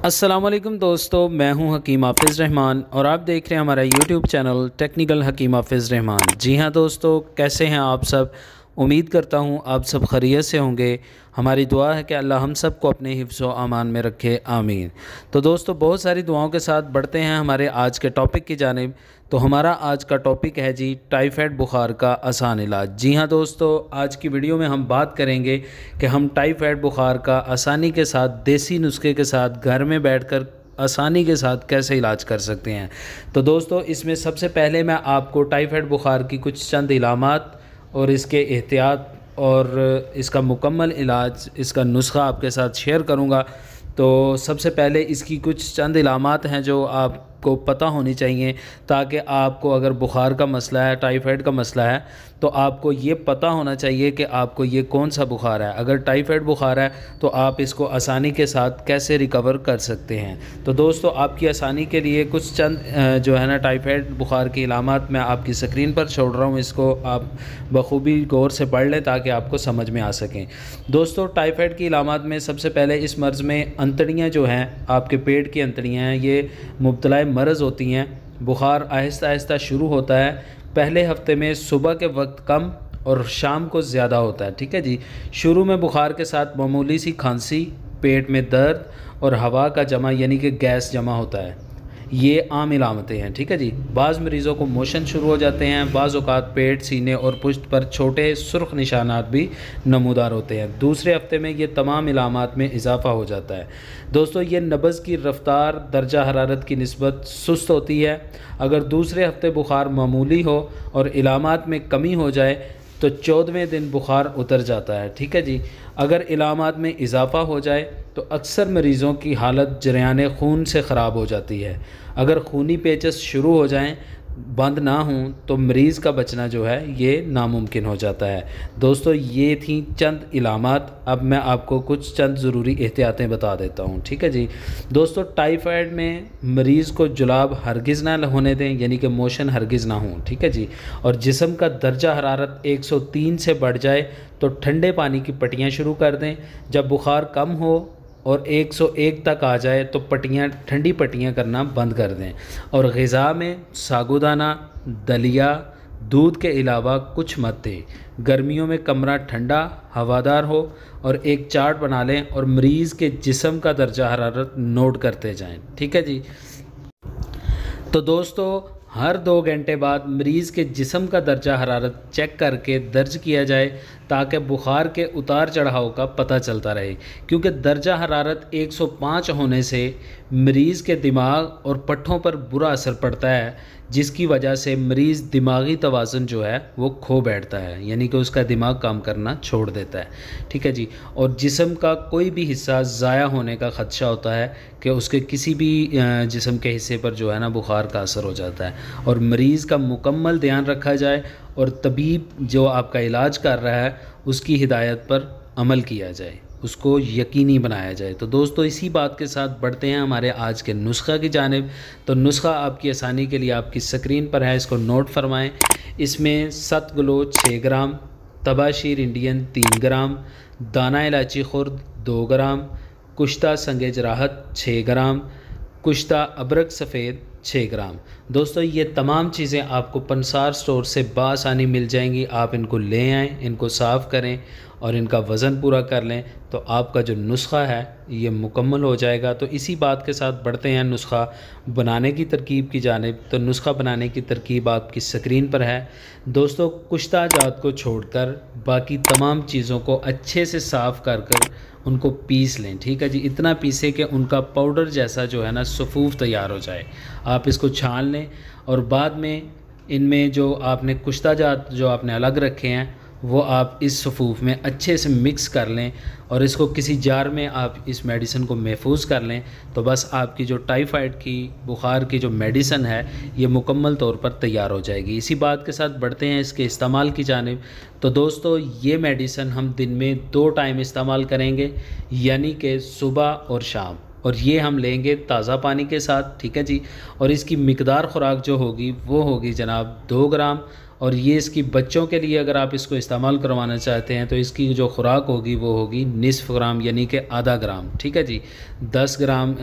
अस्सलामुअलैकुम दोस्तों, मैं हूं हकीम हाफिज़ रहमान और आप देख रहे हैं हमारा यूट्यूब चैनल टेक्निकल हकीम हाफिज़ रहमान। जी हां दोस्तों, कैसे हैं आप सब। उम्मीद करता हूं आप सब खैरियत से होंगे। हमारी दुआ है कि अल्लाह हम सब को अपने हिफ्ज़ व अमान में रखे, आमीन। तो दोस्तों, बहुत सारी दुआओं के साथ बढ़ते हैं हमारे आज के टॉपिक की जानिब। तो हमारा आज का टॉपिक है जी, टाइफाइड बुखार का आसान इलाज। जी हाँ दोस्तों, आज की वीडियो में हम बात करेंगे कि हम टाइफाइड बुखार का आसानी के साथ, देसी नुस्खे के साथ, घर में बैठकर आसानी के साथ कैसे इलाज कर सकते हैं। तो दोस्तों, इसमें सबसे पहले मैं आपको टाइफाइड बुखार की कुछ चंद इलामात और इसके एहतियात और इसका मुकम्मल इलाज, इसका नुस्खा आपके साथ शेयर करूंगा। तो सबसे पहले इसकी कुछ चंद इलामात हैं जो आपको पता होनी चाहिए, ताकि आपको अगर बुखार का मसला है, टाइफाइड का मसला है, तो आपको ये पता होना चाहिए कि आपको ये कौन सा बुखार है। अगर टाइफाइड बुखार है तो आप इसको आसानी के साथ कैसे रिकवर कर सकते हैं। तो दोस्तों, आपकी आसानी के लिए कुछ चंद जो है ना टाइफाइड बुखार की इलामात मैं आपकी स्क्रीन पर छोड़ रहा हूँ। इसको आप बखूबी गौर से पढ़ लें ताकि आपको समझ में आ सकें। दोस्तों, टाइफाइड की इलामात में सबसे पहले इस मर्ज़ में अंतड़ियाँ जो हैं, आपके पेट की अंतड़ियाँ हैं, ये मुब्तला मर्ज़ होती हैं। बुखार आहिस्ता आहिस्ता शुरू होता है। पहले हफ्ते में सुबह के वक्त कम और शाम को ज़्यादा होता है। ठीक है जी। शुरू में बुखार के साथ मामूली सी खांसी, पेट में दर्द और हवा का जमा यानी कि गैस जमा होता है। ये आम इलामतें हैं। ठीक है जी। बाज़ मरीज़ों को मोशन शुरू हो जाते हैं। बाज़ औक़ात पेट, सीने और पुश्त पर छोटे सुर्ख निशानात भी नमूदार होते हैं। दूसरे हफ्ते में ये तमाम इलामात में इजाफ़ा हो जाता है। दोस्तों, ये नब्ज़ की रफ़्तार दर्जा हरारत की निस्बत सुस्त होती है। अगर दूसरे हफ्ते बुखार मामूली हो और इलामात में कमी हो जाए तो 14वें दिन बुखार उतर जाता है। ठीक है जी। अगर इलामात में इजाफ़ा हो जाए तो अक्सर मरीज़ों की हालत जरियान खून से ख़राब हो जाती है। अगर खूनी पेचस शुरू हो जाएं, बंद ना हों, तो मरीज़ का बचना जो है ये नामुमकिन हो जाता है। दोस्तों, ये थी चंद इलामात। अब मैं आपको कुछ चंद ज़रूरी एहतियातें बता देता हूँ। ठीक है जी। दोस्तों, टाइफाइड में मरीज़ को जुलाब हरगिज़ ना होने दें, यानी कि मोशन हरगिज़ ना हों। ठीक है जी। और जिस्म का दर्जा हरारत 103 से बढ़ जाए तो ठंडे पानी की पट्टियाँ शुरू कर दें। जब बुखार कम हो और 101 तक आ जाए तो ठंडी पट्टियाँ करना बंद कर दें। और ग़िज़ा में साबूदाना, दलिया, दूध के अलावा कुछ मत दें। गर्मियों में कमरा ठंडा हवादार हो और एक चार्ट बना लें और मरीज़ के जिस्म का दर्जा हरारत नोट करते जाएं। ठीक है जी। तो दोस्तों, हर 2 घंटे बाद मरीज़ के जिस्म का दर्जा हरारत चेक करके दर्ज किया जाए, ताकि बुखार के उतार चढ़ाव का पता चलता रहे। क्योंकि दर्जा हरारत 105 होने से मरीज़ के दिमाग और पट्ठों पर बुरा असर पड़ता है, जिसकी वजह से मरीज़ दिमागी तवाज़ुन जो है वो खो बैठता है, यानी कि उसका दिमाग काम करना छोड़ देता है। ठीक है जी। और जिस्म का कोई भी हिस्सा ज़ाया होने का ख़दशा होता है कि उसके किसी भी जिस्म के हिस्से पर जो है ना बुखार का असर हो जाता है। और मरीज़ का मुकम्मल ध्यान रखा जाए और तबीब जो आपका इलाज कर रहा है उसकी हिदायत पर अमल किया जाए, उसको यकीनी बनाया जाए। तो दोस्तों, इसी बात के साथ बढ़ते हैं हमारे आज के नुस्खा की जानिब। तो नुस्खा आपकी आसानी के लिए आपकी स्क्रीन पर है, इसको नोट फरमाएं। इसमें सतगलो 6 ग्राम, तबाशीर इंडियन 3 ग्राम, दाना इलायची खुर्द 2 ग्राम, कुश्ता संगे जराहत 6 ग्राम, कुश्ता अबरक सफ़ेद 6 ग्राम। दोस्तों, ये तमाम चीज़ें आपको पंसार स्टोर से बासानी मिल जाएंगी। आप इनको ले आएँ, इनको साफ़ करें और इनका वज़न पूरा कर लें, तो आपका जो नुस्खा है ये मुकम्मल हो जाएगा। तो इसी बात के साथ बढ़ते हैं नुस्खा बनाने की तरकीब की जानिब। तो नुस्खा बनाने की तरकीब आपकी स्क्रीन पर है। दोस्तों, कुश्ता जात को छोड़कर बाकी तमाम चीज़ों को अच्छे से साफ़ कर उनको पीस लें। ठीक है जी। इतना पीसे कि उनका पाउडर जैसा जो है ना सफ़ूफ तैयार हो जाए। आप इसको छान लें और बाद में इनमें जो आपने कुश्ता जात जो आपने अलग रखे हैं वो आप इस सफ़ूफ में अच्छे से मिक्स कर लें और इसको किसी जार में आप इस मेडिसिन को महफूज कर लें। तो बस आपकी जो टाइफाइड की बुखार की जो मेडिसिन है ये मुकम्मल तौर पर तैयार हो जाएगी। इसी बात के साथ बढ़ते हैं इसके इस्तेमाल की जानिब। तो दोस्तों, ये मेडिसिन हम दिन में 2 टाइम इस्तेमाल करेंगे, यानी कि सुबह और शाम। और ये हम लेंगे ताज़ा पानी के साथ। ठीक है जी। और इसकी मिकदार ख़ुराक जो होगी वो होगी जनाब 2 ग्राम और ये इसकी बच्चों के लिए अगर आप इसको इस्तेमाल करवाना चाहते हैं तो इसकी जो खुराक होगी वो होगी निसफ़ ग्राम यानी कि आधा ग्राम। ठीक है जी, 10 ग्राम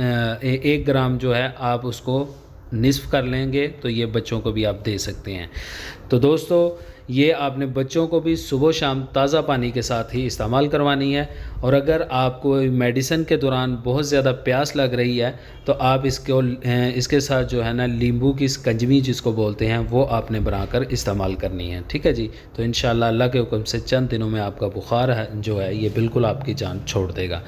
1 ग्राम जो है आप उसको निसफ़ कर लेंगे तो ये बच्चों को भी आप दे सकते हैं। तो दोस्तों ये आपने बच्चों को भी सुबह शाम ताज़ा पानी के साथ ही इस्तेमाल करवानी है। और अगर आपको मेडिसिन के दौरान बहुत ज़्यादा प्यास लग रही है तो आप इसके साथ जो है ना नींबू की कंजवी जिसको बोलते हैं वो आपने बनाकर इस्तेमाल करनी है। ठीक है जी, तो इंशाल्लाह अल्लाह के हुक्म से चंद दिनों में आपका बुखार है जो है ये बिल्कुल आपकी जान छोड़ देगा।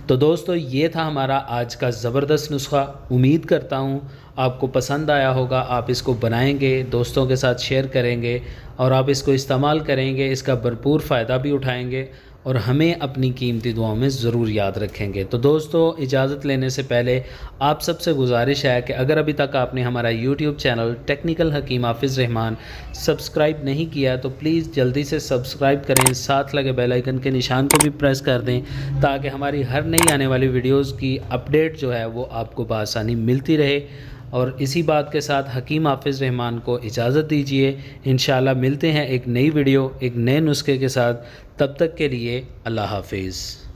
तो दोस्तों ये था हमारा आज का ज़बरदस्त नुस्खा। उम्मीद करता हूँ आपको पसंद आया होगा। आप इसको बनाएंगे, दोस्तों के साथ शेयर करेंगे और आप इसको इस्तेमाल करेंगे, इसका भरपूर फ़ायदा भी उठाएंगे और हमें अपनी कीमती दुआओं में ज़रूर याद रखेंगे। तो दोस्तों इजाज़त लेने से पहले आप सबसे गुजारिश है कि अगर अभी तक आपने हमारा यूट्यूब चैनल टेक्निकल हकीम हाफिज़ रहमान सब्सक्राइब नहीं किया तो प्लीज़ जल्दी से सब्सक्राइब करें, साथ लगे बेल आइकन के निशान को भी प्रेस कर दें ताकि हमारी हर नई आने वाली वीडियोज़ की अपडेट जो है वो आपको बआसानी मिलती रहे। और इसी बात के साथ हकीम हाफिज़ रहमान को इजाज़त दीजिए। इंशाल्लाह मिलते हैं एक नई वीडियो एक नए नुस्खे के साथ। तब तक के लिए अल्लाह हाफिज़।